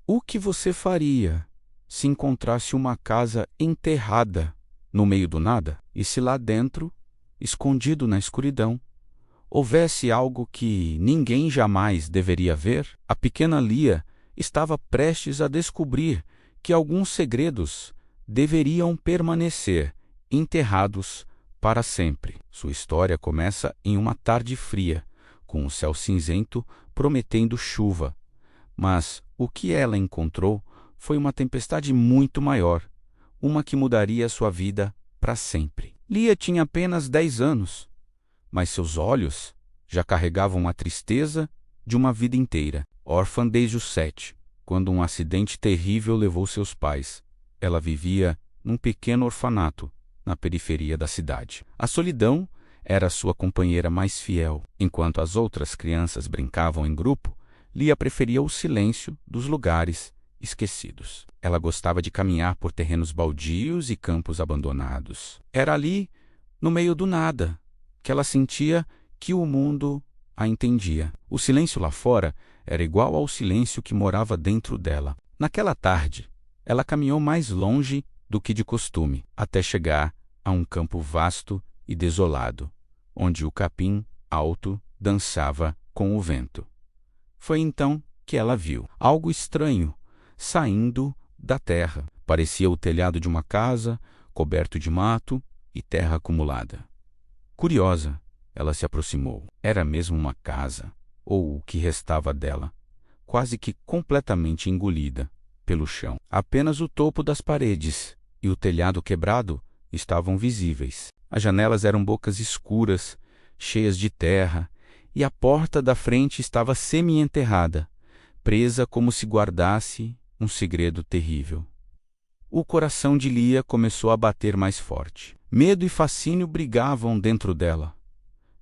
O que você faria se encontrasse uma casa enterrada no meio do nada? E se lá dentro, escondido na escuridão, houvesse algo que ninguém jamais deveria ver? A pequena Lia estava prestes a descobrir que alguns segredos deveriam permanecer enterrados para sempre. Sua história começa em uma tarde fria, com o céu cinzento prometendo chuva. Mas o que ela encontrou foi uma tempestade muito maior, uma que mudaria sua vida para sempre. Lia tinha apenas 10 anos, mas seus olhos já carregavam a tristeza de uma vida inteira. Órfã desde os 7, quando um acidente terrível levou seus pais. Ela vivia num pequeno orfanato na periferia da cidade. A solidão era sua companheira mais fiel. Enquanto as outras crianças brincavam em grupo, Lia preferia o silêncio dos lugares esquecidos. Ela gostava de caminhar por terrenos baldios e campos abandonados. Era ali, no meio do nada, que ela sentia que o mundo a entendia. O silêncio lá fora era igual ao silêncio que morava dentro dela. Naquela tarde, ela caminhou mais longe do que de costume, até chegar a um campo vasto e desolado, onde o capim alto dançava com o vento. Foi então que ela viu algo estranho saindo da terra. Parecia o telhado de uma casa, coberto de mato e terra acumulada. Curiosa, ela se aproximou. Era mesmo uma casa, ou o que restava dela, quase que completamente engolida pelo chão. Apenas o topo das paredes e o telhado quebrado estavam visíveis. As janelas eram bocas escuras, cheias de terra, e a porta da frente estava semi-enterrada, presa como se guardasse um segredo terrível. O coração de Lia começou a bater mais forte. Medo e fascínio brigavam dentro dela.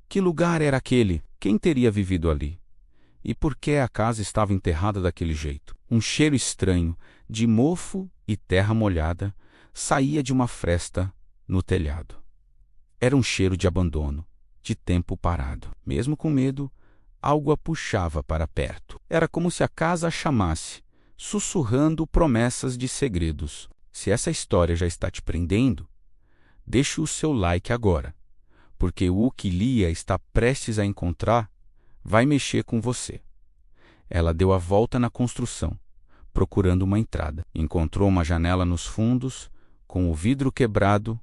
Que lugar era aquele? Quem teria vivido ali? E por que a casa estava enterrada daquele jeito? Um cheiro estranho, de mofo e terra molhada, saía de uma fresta no telhado. Era um cheiro de abandono, de tempo parado. Mesmo com medo, algo a puxava para perto. Era como se a casa a chamasse, sussurrando promessas de segredos. Se essa história já está te prendendo, deixe o seu like agora, porque o que Lia está prestes a encontrar vai mexer com você. Ela deu a volta na construção, procurando uma entrada. Encontrou uma janela nos fundos, com o vidro quebrado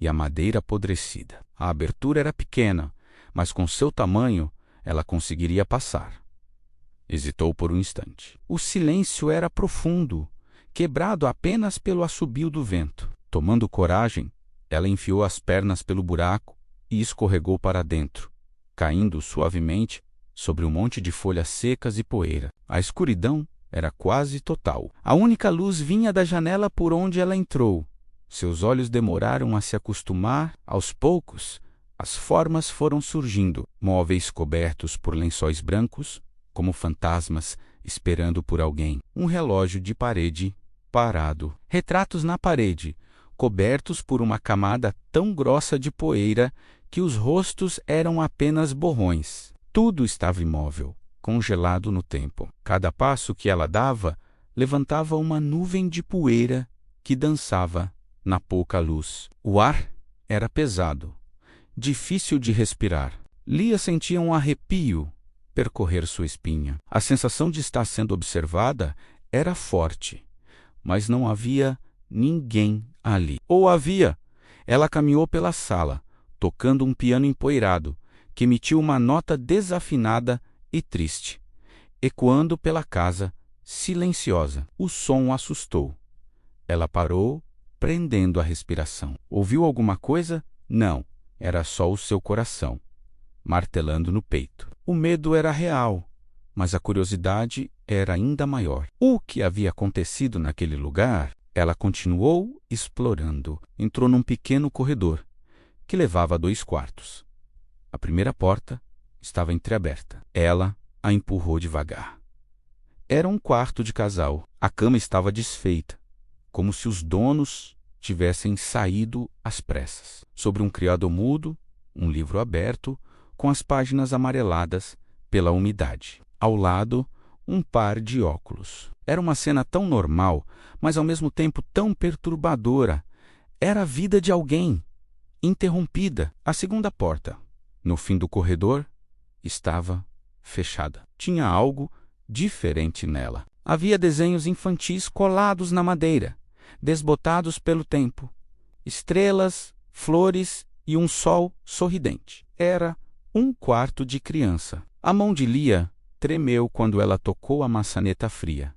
e a madeira apodrecida. A abertura era pequena, mas com seu tamanho ela conseguiria passar. Hesitou por um instante. O silêncio era profundo, quebrado apenas pelo assobio do vento. Tomando coragem, ela enfiou as pernas pelo buraco e escorregou para dentro, caindo suavemente sobre um monte de folhas secas e poeira. A escuridão era quase total. A única luz vinha da janela por onde ela entrou. Seus olhos demoraram a se acostumar. Aos poucos, as formas foram surgindo, móveis cobertos por lençóis brancos, como fantasmas esperando por alguém. Um relógio de parede parado. Retratos na parede, cobertos por uma camada tão grossa de poeira que os rostos eram apenas borrões. Tudo estava imóvel, congelado no tempo. Cada passo que ela dava levantava uma nuvem de poeira que dançava na pouca luz. O ar era pesado, difícil de respirar. Lia sentia um arrepio percorrer sua espinha. A sensação de estar sendo observada era forte, mas não havia ninguém ali. Ou havia. Ela caminhou pela sala, tocando um piano empoeirado, que emitiu uma nota desafinada e triste, ecoando pela casa, silenciosa. O som assustou. Ela parou, prendendo a respiração. Ouviu alguma coisa? Não, era só o seu coração, martelando no peito. O medo era real, mas a curiosidade era ainda maior. O que havia acontecido naquele lugar? Ela continuou explorando. Entrou num pequeno corredor, que levava a 2 quartos. A primeira porta estava entreaberta. Ela a empurrou devagar. Era um quarto de casal. A cama estava desfeita, como se os donos tivessem saído às pressas. Sobre um criado mudo, um livro aberto, com as páginas amareladas pela umidade. Ao lado, um par de óculos. Era uma cena tão normal, mas ao mesmo tempo tão perturbadora. Era a vida de alguém, interrompida. A segunda porta, no fim do corredor, estava fechada. Tinha algo diferente nela. Havia desenhos infantis colados na madeira, desbotados pelo tempo. Estrelas, flores e um sol sorridente. Era um quarto de criança. A mão de Lia tremeu quando ela tocou a maçaneta fria.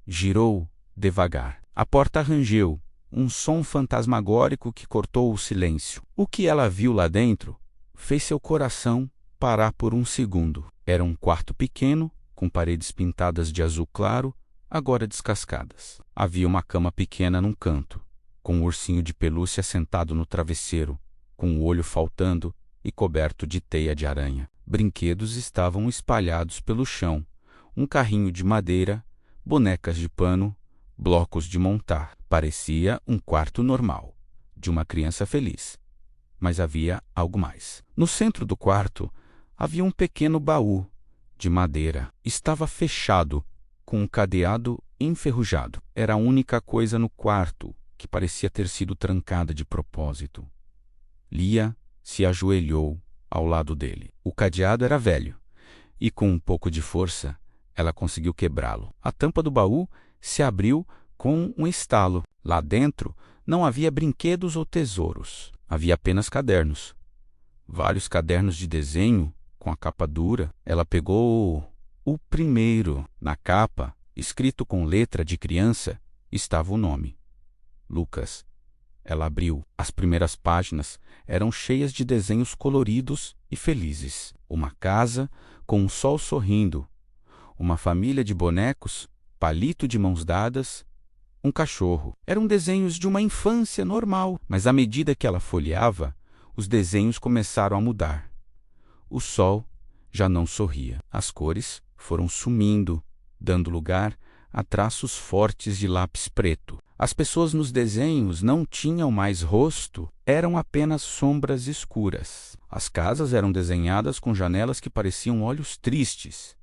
Girou devagar. A porta rangeu, um som fantasmagórico que cortou o silêncio. O que ela viu lá dentro fez seu coração parar por um segundo. Era um quarto pequeno, com paredes pintadas de azul claro, agora descascadas. Havia uma cama pequena num canto, com um ursinho de pelúcia sentado no travesseiro, com o olho faltando e coberto de teia de aranha. Brinquedos estavam espalhados pelo chão, um carrinho de madeira, bonecas de pano, blocos de montar. Parecia um quarto normal, de uma criança feliz. Mas havia algo mais. No centro do quarto, havia um pequeno baú de madeira. Estava fechado, com um cadeado enferrujado. Era a única coisa no quarto que parecia ter sido trancada de propósito. Lia se ajoelhou ao lado dele. O cadeado era velho, e com um pouco de força, ela conseguiu quebrá-lo. A tampa do baú se abriu com um estalo. Lá dentro não havia brinquedos ou tesouros. Havia apenas cadernos. Vários cadernos de desenho com a capa dura. Ela pegou o primeiro. Na capa, escrito com letra de criança, estava o nome: Lucas. Ela abriu. As primeiras páginas eram cheias de desenhos coloridos e felizes. Uma casa com um sol sorrindo, uma família de bonecos, palito de mãos dadas, um cachorro. Eram desenhos de uma infância normal, mas à medida que ela folheava, os desenhos começaram a mudar. O sol já não sorria. As cores foram sumindo, dando lugar a traços fortes de lápis preto. As pessoas nos desenhos não tinham mais rosto, eram apenas sombras escuras. As casas eram desenhadas com janelas que pareciam olhos tristes.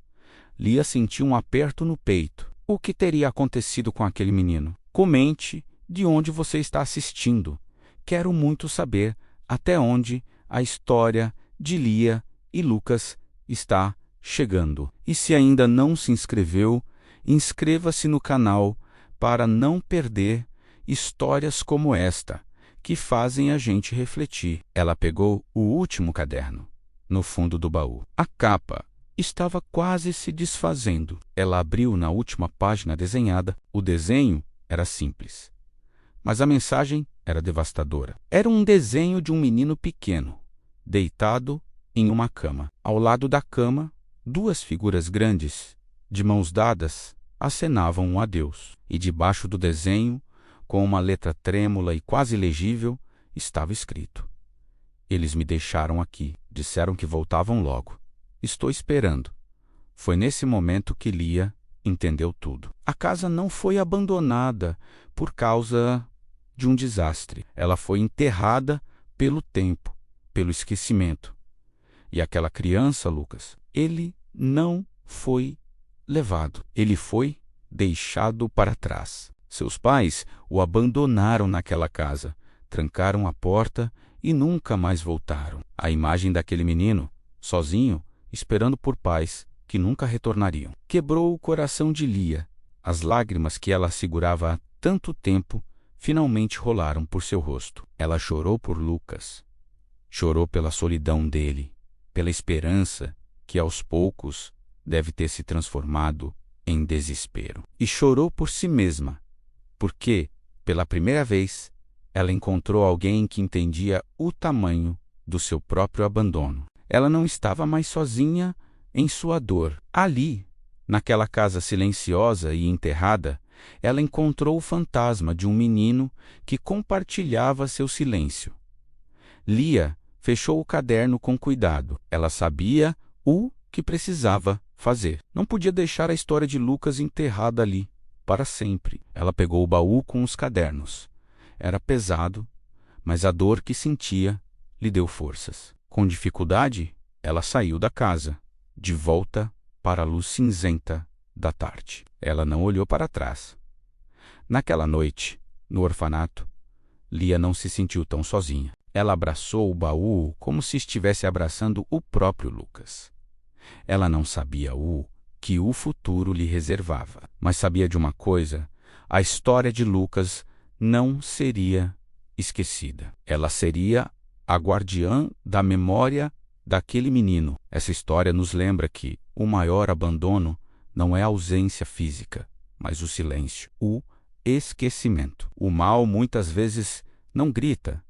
Lia sentiu um aperto no peito. O que teria acontecido com aquele menino? Comente de onde você está assistindo. Quero muito saber até onde a história de Lia e Lucas está chegando. E se ainda não se inscreveu, inscreva-se no canal para não perder histórias como esta, que fazem a gente refletir. Ela pegou o último caderno, no fundo do baú. A capa estava quase se desfazendo. Ela abriu na última página desenhada. O desenho era simples, mas a mensagem era devastadora. Era um desenho de um menino pequeno, deitado em uma cama. Ao lado da cama, duas figuras grandes, de mãos dadas, acenavam um adeus. E debaixo do desenho, com uma letra trêmula e quase legível, estava escrito: Eles me deixaram aqui. Disseram que voltavam logo. Estou esperando. Foi nesse momento que Lia entendeu tudo. A casa não foi abandonada por causa de um desastre. Ela foi enterrada pelo tempo, pelo esquecimento. E aquela criança, Lucas, ele não foi levado. Ele foi deixado para trás. Seus pais o abandonaram naquela casa, trancaram a porta e nunca mais voltaram. A imagem daquele menino, sozinho, esperando por pais que nunca retornariam, quebrou o coração de Lia. As lágrimas que ela segurava há tanto tempo finalmente rolaram por seu rosto. Ela chorou por Lucas. Chorou pela solidão dele, pela esperança que aos poucos deve ter se transformado em desespero. E chorou por si mesma, porque, pela primeira vez, ela encontrou alguém que entendia o tamanho do seu próprio abandono. Ela não estava mais sozinha em sua dor. Ali, naquela casa silenciosa e enterrada, ela encontrou o fantasma de um menino que compartilhava seu silêncio. Lia fechou o caderno com cuidado. Ela sabia o que precisava fazer. Não podia deixar a história de Lucas enterrada ali para sempre. Ela pegou o baú com os cadernos. Era pesado, mas a dor que sentia lhe deu forças. Com dificuldade, ela saiu da casa, de volta para a luz cinzenta da tarde. Ela não olhou para trás. Naquela noite, no orfanato, Lia não se sentiu tão sozinha. Ela abraçou o baú como se estivesse abraçando o próprio Lucas. Ela não sabia que o futuro lhe reservava, mas sabia de uma coisa: a história de Lucas não seria esquecida. Ela seria a guardiã da memória daquele menino. Essa história nos lembra que o maior abandono não é a ausência física, mas o silêncio, o esquecimento. O mal muitas vezes não grita.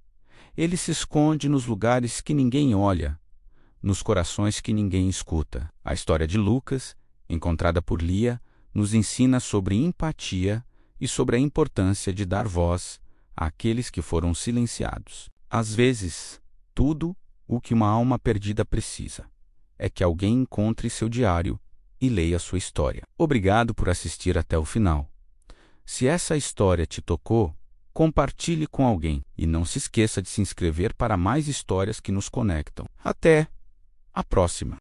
Ele se esconde nos lugares que ninguém olha, nos corações que ninguém escuta. A história de Lucas, encontrada por Lia, nos ensina sobre empatia e sobre a importância de dar voz àqueles que foram silenciados. Às vezes, tudo o que uma alma perdida precisa é que alguém encontre seu diário e leia sua história. Obrigado por assistir até o final. Se essa história te tocou, compartilhe com alguém e não se esqueça de se inscrever para mais histórias que nos conectam. Até a próxima!